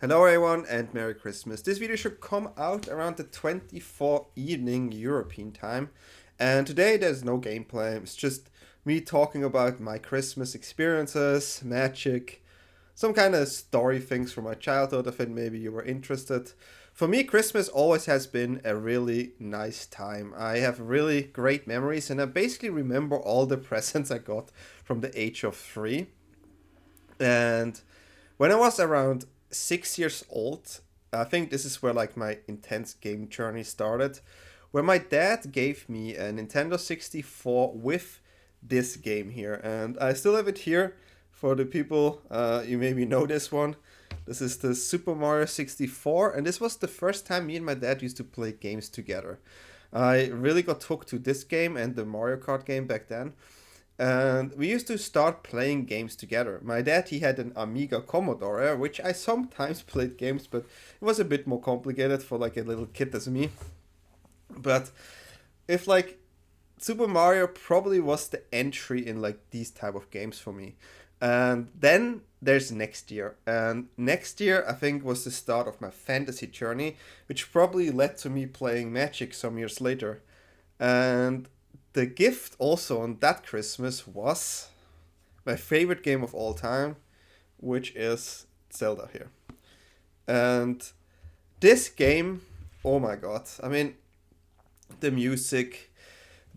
Hello everyone and Merry Christmas. This video should come out around the 24 evening European time. And today there's no gameplay, it's just me talking about my Christmas experiences, magic, some kind of story things from my childhood. I think maybe you were interested. For me, Christmas always has been a really nice time. I have really great memories and I basically remember all the presents I got from the age of 3. And when I was around 6 years old, I think this is where like my intense game journey started, where my dad gave me a Nintendo 64 with this game here, and I still have it here for the people. You maybe know this one. This is the Super Mario 64, and this was the first time me and my dad used to play games together. I really got hooked to this game and the Mario Kart game back then. And we used to start playing games together. My dad, he had an Amiga Commodore, which I sometimes played games, but it was a bit more complicated for like a little kid as me. But if like Super Mario probably was the entry in like these type of games for me. And then there's next year. And next year I think was the start of my fantasy journey, which probably led to me playing Magic some years later. And the gift also on that Christmas was my favorite game of all time, which is Zelda here. And this game, oh my god, I mean, the music,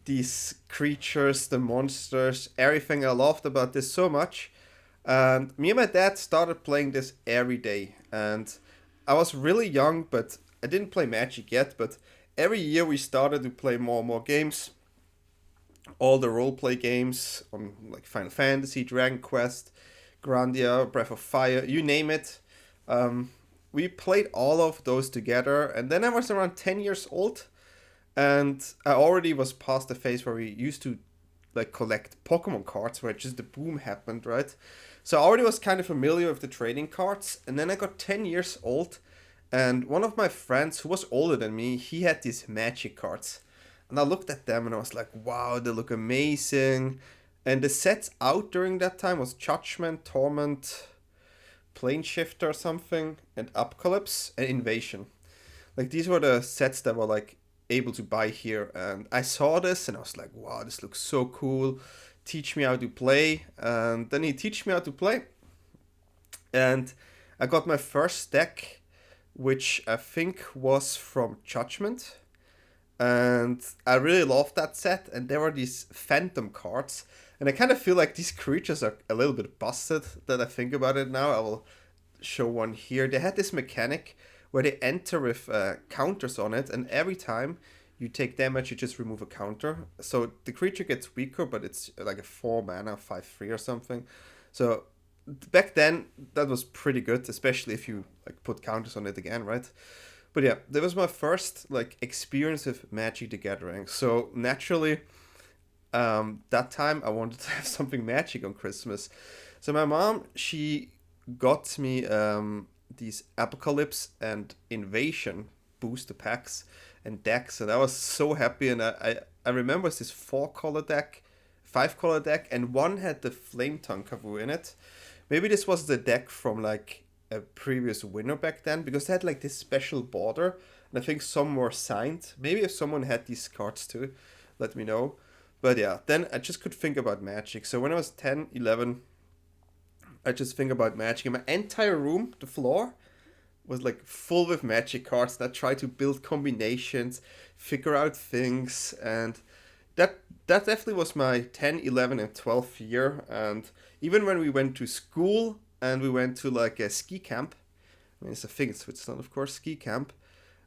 these creatures, the monsters, everything I loved about this so much. And me and my dad started playing this every day. And I was really young, but I didn't play Magic yet, but every year we started to play more and more games, all the roleplay games on like Final Fantasy, Dragon Quest, Grandia, Breath of Fire, you name it. We played all of those together, and then I was around 10 years old, and I already was past the phase where we used to like collect Pokemon cards, where just the boom happened, right? So I already was kind of familiar with the trading cards, and then I got 10 years old, and one of my friends who was older than me, he had these Magic cards. And I looked at them and I was like, wow, they look amazing. And the sets out during that time was Judgment, Torment, Plane Shifter or something, and Apocalypse and Invasion. Like these were the sets that were like able to buy here. And I saw this and I was like, wow, this looks so cool. Teach me how to play. And then he teach me how to play. And I got my first deck, which I think was from Judgment. And I really loved that set, and there were these phantom cards, and I kind of feel like these creatures are a little bit busted that I think about it now. I will show one here. They had this mechanic where they enter with counters on it, and every time you take damage you just remove a counter, so the creature gets weaker, but it's like a 4 mana 5/3 or something. So back then that was pretty good, especially if you like put counters on it again, right? But yeah, that was my first like experience with Magic the Gathering. So naturally, that time I wanted to have something Magic on Christmas. So my mom, she got me these Apocalypse and Invasion booster packs and decks, and I was so happy. And I remember it's this 4-color deck, 5-color deck, and one had the Flame Tongue Kavu in it. Maybe this was the deck from like a previous winner back then, because they had like this special border, and I think some were signed. Maybe if someone had these cards too, let me know. But yeah, then I just could think about Magic. So when I was 10, 11, I just think about Magic, and my entire room, the floor, was like full with Magic cards, and I tried to build combinations, figure out things, and that definitely was my 10, 11, and 12th year. And even when we went to school and we went to like a ski camp, I mean, it's a thing in Switzerland, of course, ski camp.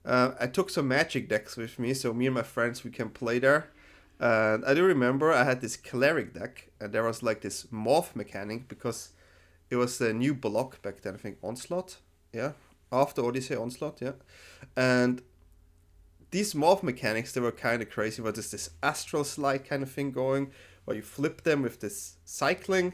I took some Magic decks with me, so me and my friends, we can play there. And I do remember I had this Cleric deck, and there was like this morph mechanic, because it was a new block back then, I think Onslaught, yeah, after Odyssey Onslaught, yeah. And these morph mechanics, they were kind of crazy. But there's this astral slide kind of thing going, where you flip them with this cycling.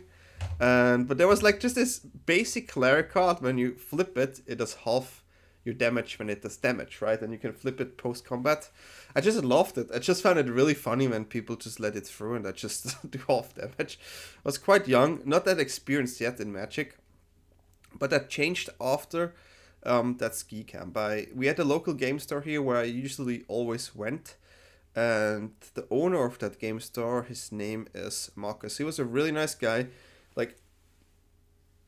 But there was like just this basic cleric card. When you flip it, it does half your damage when it does damage, right? And you can flip it post combat. I just loved it. I just found it really funny when people just let it through and I just do half damage. I was quite young, not that experienced yet in Magic, but that changed after that ski camp. We had a local game store here where I usually always went, and the owner of that game store, his name is Marcus. He was a really nice guy. Like,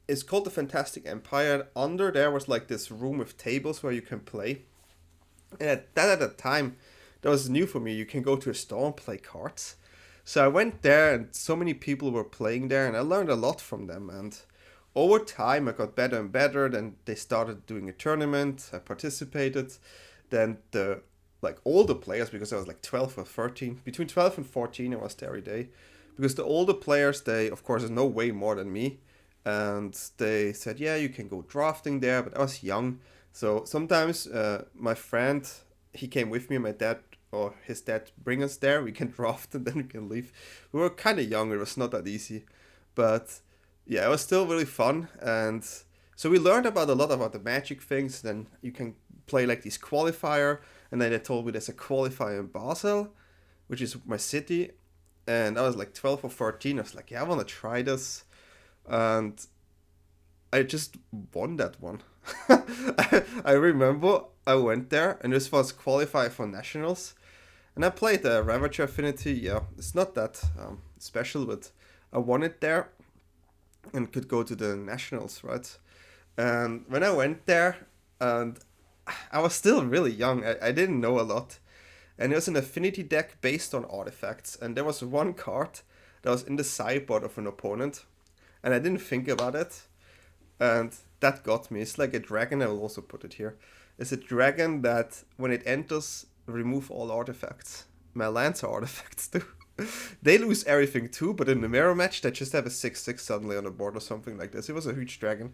it's called the Fantastic Empire. Under there was like this room with tables where you can play. And at the time, that was new for me. You can go to a store and play cards. So I went there, and so many people were playing there, and I learned a lot from them. And over time, I got better and better. Then they started doing a tournament. I participated. Then the like older players, because I was like 12 or 13, between 12 and 14, I was there every day. Because the older players, they of course know way more than me, and they said, yeah, you can go drafting there. But I was young, so sometimes my friend, he came with me. My dad or his dad bring us there. We can draft and then we can leave. We were kind of young. It was not that easy, but yeah, it was still really fun. And so we learned about a lot about the magic things. Then you can play like this qualifier, and then they told me there's a qualifier in Basel, which is my city. And I was like 12 or 13. I was like, yeah, I want to try this. And I just won that one. I remember I went there, and this was qualified for nationals. And I played the Ravager Affinity. Yeah, it's not that special, but I won it there and could go to the nationals, right? And when I went there, and I was still really young, I didn't know a lot. And it was an affinity deck based on artifacts. And there was one card that was in the sideboard of an opponent, and I didn't think about it. And that got me. It's like a dragon. I will also put it here. It's a dragon that when it enters, remove all artifacts. My lands are artifacts too. They lose everything too, but in the mirror match, they just have a 6/6 suddenly on the board or something like this. It was a huge dragon.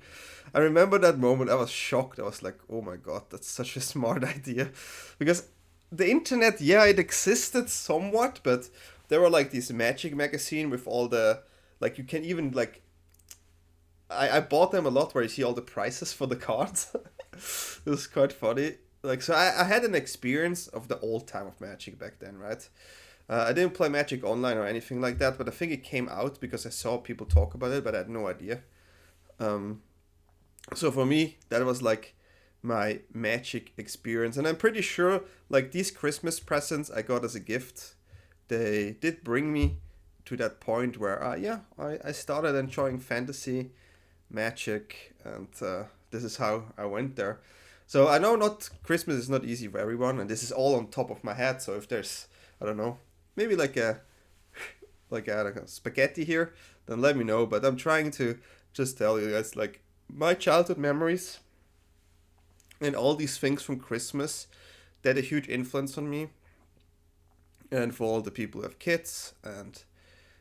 I remember that moment. I was shocked. I was like, oh my god, that's such a smart idea. Because the internet, yeah, it existed somewhat, but there were like this magic magazine with all the, like, you can even like, I bought them a lot where you see all the prices for the cards. It was quite funny. Like, so I had an experience of the old time of Magic back then, right? I didn't play Magic online or anything like that, but I think it came out because I saw people talk about it, but I had no idea. Um, so for me, that was like my Magic experience, and I'm pretty sure like these Christmas presents I got as a gift, they did bring me to that point where yeah, I started enjoying fantasy, Magic, and this is how I went there. So I know not Christmas is not easy for everyone, and this is all on top of my head. So if there's, I don't know, maybe like a spaghetti here, then let me know. But I'm trying to just tell you guys like my childhood memories and all these things from Christmas that had a huge influence on me. And for all the people who have kids and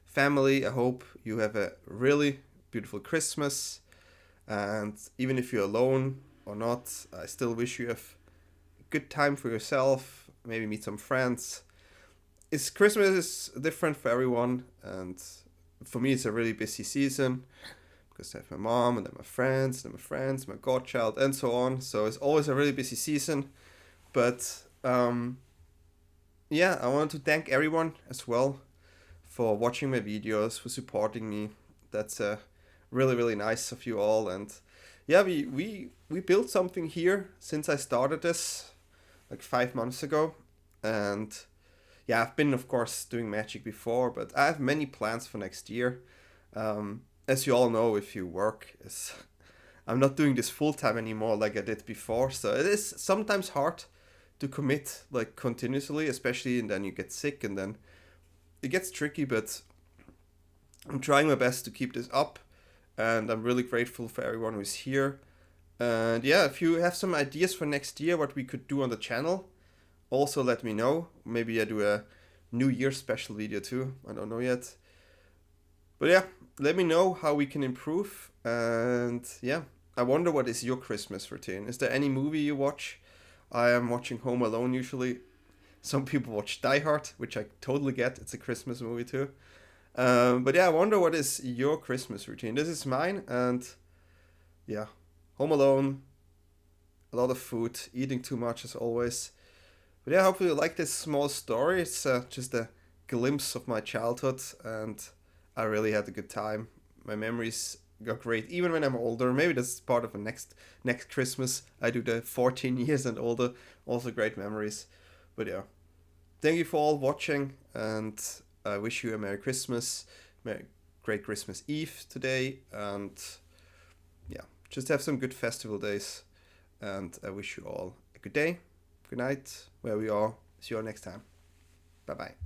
family, I hope you have a really beautiful Christmas. And even if you're alone or not, I still wish you have a good time for yourself. Maybe meet some friends. It's Christmas is different for everyone, and for me, it's a really busy season because I have my mom and then my friends, my godchild, and so on. So it's always a really busy season. But yeah, I want to thank everyone as well for watching my videos, for supporting me. That's really really nice of you all. And yeah, we built something here since I started this like 5 months ago. And yeah, I've been of course doing Magic before, but I have many plans for next year. As you all know, if you work, is I'm not doing this full time anymore like I did before, so it is sometimes hard to commit like continuously, especially, and then you get sick and then it gets tricky. But I'm trying my best to keep this up, and I'm really grateful for everyone who's here. And yeah, if you have some ideas for next year, what we could do on the channel, also let me know. Maybe I do a New Year special video too. I don't know yet. But yeah, let me know how we can improve. And yeah, I wonder what is your Christmas routine. Is there any movie you watch? I am watching Home Alone usually. Some people watch Die Hard, which I totally get. It's a Christmas movie too. But yeah, I wonder what is your Christmas routine. This is mine, and yeah, Home Alone, a lot of food, eating too much as always. But yeah, hopefully you like this small story. It's just a glimpse of my childhood, and I really had a good time. My memories go great. Even when I'm older, maybe that's part of the next Christmas. I do the 14 years and older. Also great memories. But yeah, thank you for all watching, and I wish you a Merry Christmas, great Christmas Eve today, and yeah, just have some good festival days. And I wish you all a good day, good night, where we are. See you all next time. Bye bye.